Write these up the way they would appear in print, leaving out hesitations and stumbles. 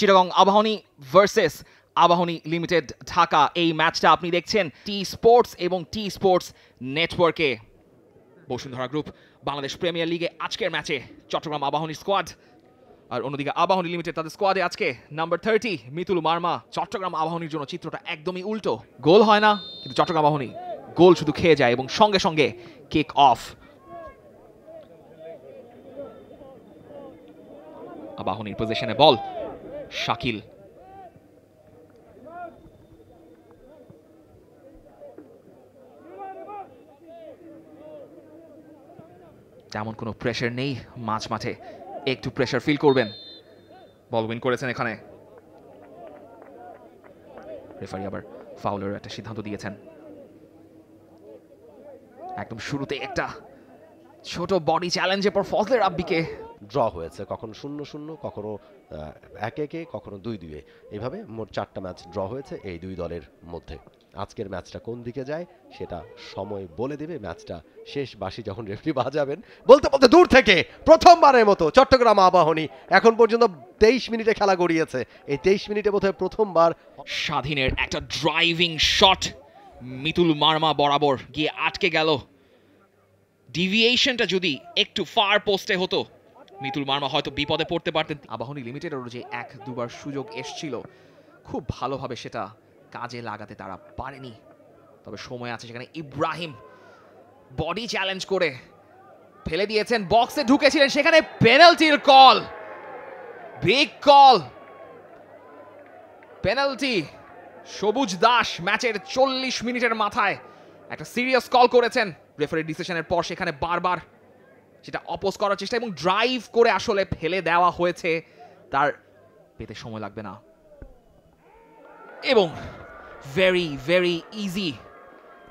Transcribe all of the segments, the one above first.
Chittagong Abahani versus Abahani limited Dhaka. এই ম্যাচটা আপনি দেখছেন টি স্পোর্টস এবং টি স্পোর্টস নেটওয়ার্কে। বসুন্ধরা গ্রুপ বাংলাদেশ প্রিমিয়ার লিগে আজকের ম্যাচে চট্টগ্রাম আবাহনী স্কোয়াড, আর অন্যদিকে আবাহনী লিমিটেড তাদের স্কোয়াডে আজকে নাম্বার 30 মিতুল মার্মা। চট্টগ্রাম আবাহনীর জন্য চিত্রটা একদমই উল্টো, গোল হয় না কিন্তু চট্টগ্রাম আবাহনী গোল শুধু খেয়ে যায় এবং সঙ্গে সঙ্গে কিক অফ। আবাহনীর পজিশনে বল, শাকিল তেমন কোনো প্রেশার নেই মাঝ মাঠে, একটু প্রেশার ফিল করবেন। বল উইন করেছেন এখানে, রেফারি আবার ফাউলের একটা সিদ্ধান্ত দিয়েছেন। একদম শুরুতে একটা ছোট বডি চ্যালেঞ্জের পর ফজলে রাব্বিকে ড্র হয়েছে, কখনো 0-0, কখনো 1-1, কখনো 2-2, এইভাবে মোট 4টা ম্যাচ ড্র হয়েছে এই দুই দলের মধ্যে। আজকের ম্যাচটা কোন দিকে যায় সেটা সময় বলে দেবে। ম্যাচটা শেষ বাঁশি যখন রেফারি বাজাবেন, বলতে বলতে দূর থেকে প্রথমবারের মতো চট্টগ্রাম আবাহনী এখন পর্যন্ত 23 মিনিটে খেলা গড়িয়েছে। এই 23 মিনিটে বোধহয় প্রথমবার স্বাধীনের একটা ড্রাইভিং শট মিতুল মার্মা বরাবর গিয়ে আটকে গেল। ডিভিয়েশনটা যদি একটু ফার পোস্টে হতো মিতুল মার্মা হয়তো বিপদে পড়তে পারতেন। আবাহনী লিমিটেডেরও যে 1-2বার সুযোগ এসছিল, খুব ভালোভাবে সেটা কাজে লাগাতে তারা পারেনি। তবে সময় আছে সেখানে। ইব্রাহিম বডি চ্যালেঞ্জ করে ফেলে দিয়েছেন, বক্সে ঢুকেছিলেন, সেখানে পেনাল্টির কল, বিগ কল, পেনাল্টি। সবুজ দাস ম্যাচের 40 মিনিটের মাথায় একটা সিরিয়াস কল করেছেন। রেফারির ডিসিশনের পর সেখানে বারবার সেটা অপোজ করার চেষ্টা এবং ড্রাইভ করে আসলে ফেলে দেওয়া হয়েছে, তার পেতে সময় লাগবে না। এবং ভেরি ভেরি ইজি,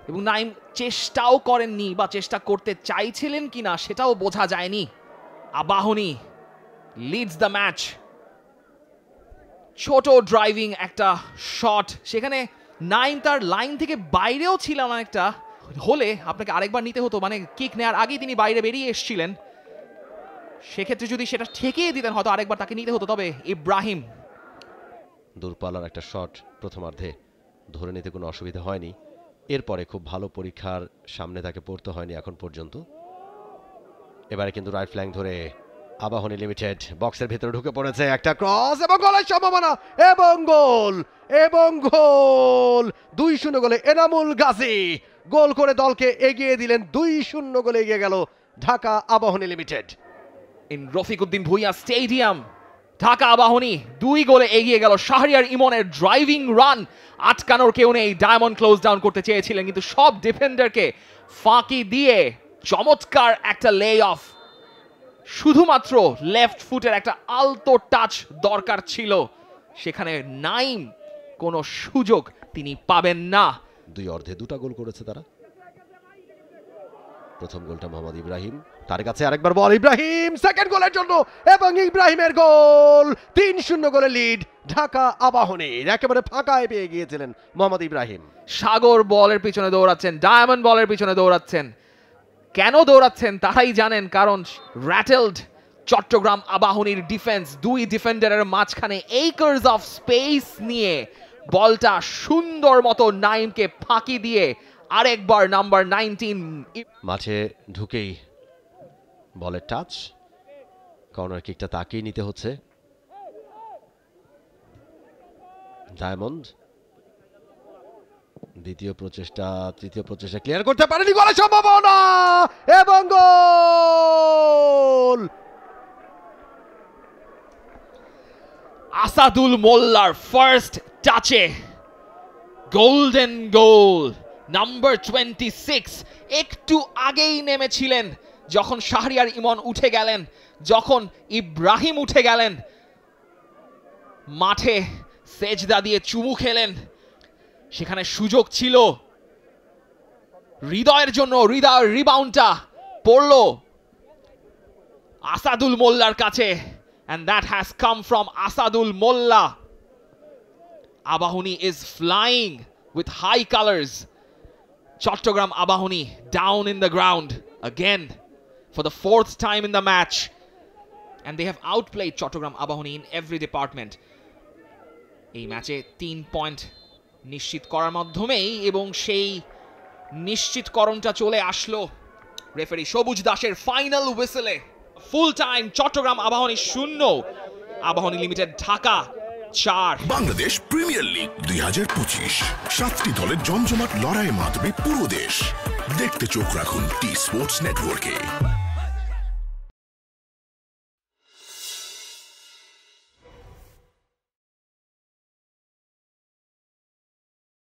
এবং নাইম চেষ্টাও করেননি বা চেষ্টা করতে চাইছিলেন কিনা সেটাও বোঝা যায়নি। Abahani Leeds the match. ছোট ড্রাইভিং একটা শট, সেখানে নাইম তার লাইন থেকে বাইরেও ছিলেন অনেকটা, হলে আপনাকে আরেকবার নিতে হতো, মানে কিক নেওয়ার আগেই তিনি বাইরে বেরিয়ে এসেছিলেন, সেক্ষেত্রে যদি সেটা ঠেকিয়ে দিতেন হয়তো আরেকবার তাকে নিতে হতো। তবে ইব্রাহিম দূরপাল্লার একটা শট প্রথমার্ধে ধরে নিতে কোনো অসুবিধা হয়নি। এরপরে খুব ভালো পরীক্ষার সামনে তাকে পড়তে হয়নি এখন পর্যন্ত। এবারে কিন্তু রাইট ফ্ল্যাঙ্ক ধরে আবাহনী লিমিটেড বক্সের ভেতরে ঢুকে পড়েছে, একটা ক্রস এবং গোলের সম্ভাবনা, এবং গোল, এবং গোল। 2-0 গোলে এনামুল গাজী গোল করে দলকে এগিয়ে দিলেন। 2-0 গোলে এগিয়ে গেল Dhaka Abahani limited. In Rafiquddin Bhuiyan stadium Dhaka Abahani 2 গোলে এগিয়ে গেল। শাহরিয়ার ইমনের ড্রাইভিং রান, আটকানোর কেউ নেই। ডায়মন্ড ক্লোজ ডাউন করতে চেয়েছিলেন কিন্তু সব ডিফেন্ডারকে ফাঁকি দিয়ে চমৎকার একটা লে অফ। শুধুমাত্র লেফট ফুটের একটা আলতো টাচ দরকার ছিল, সেখানে নাইম কোনো সুযোগ তিনি পাবেন না। দুই অর্ধে 2টা গোল করেছে তারা। প্রথম গোলটা মোহাম্মদ ইব্রাহিম, তার কাছে আরেকবার বল, ইব্রাহিম সেকেন্ড গোলের জন্য, এবং ইব্রাহিমের গোল। 3-0 গোলে লিড ঢাকা আবাহনীর। একেবারে ফাঁকায় পেয়ে গিয়েছিলেন মোহাম্মদ ইব্রাহিম। সাগর বলের পিছনে দৌড়াচ্ছেন, ডায়মন্ড বলের পিছনে দৌড়াচ্ছেন। কেন দৌড়াচ্ছেন তারাই জানেন, কারণ র্যাটেলড চট্টগ্রাম আবাহনীর ডিফেন্স। 2 ডিফেন্ডারের মাঝখানে একর্স অফ স্পেস নিয়ে বলটা সুন্দর মতো নাইমকে ফাঁকি দিয়ে আরেকবার নাম্বার 19 মাঠে ঢুকেই বলের টাচ, কর্নার কিকটা তাকেই নিতে হচ্ছে। ডায়মন্ড দ্বিতীয় প্রচেষ্টা, তৃতীয় প্রচেষ্টা ক্লিয়ার করতে পারেনি, গোলের সম্ভাবনা এবং গোল। আসাদুল মোল্লার ফার্স্ট টাচে গোল্ডেন গোল। নাম্বার 26 একটু আগেই নেমেছিলেন, যখন শাহরিয়ার ইমন উঠে গেলেন, যখন ইব্রাহিম উঠে গেলেন, মাঠে সেজদা দিয়ে চুমু খেলেন। সেখানে সুযোগ ছিল হৃদয়ের জন্য, হৃদয়ের রিবাউন্ডটা পড়ল আসাদুল মোল্লার কাছে, and that has come from Asadul Molla. Abahuni is flying with high colors. Chattogram Abahuni down in the ground again for the 4th time in the match, and they have outplayed Chattogram Abahuni in every department. এই ম্যাচে 3 point নিশ্চিত করার মাধ্যমেই, এবং সেই নিশ্চিতকরণটা চলে আসলো referee সবুজ দাসের ফাইনাল হুইসেলে। Full time Chittagong Abahani 0, Abahani limited Dhaka 4। Bangladesh premier league 2025, 7টি দলের জমজমাট লড়াইয়ে মাতবে পুরো দেশ। দেখতে চোখ রাখুন টি স্পোর্টস নেটওয়ার্কে।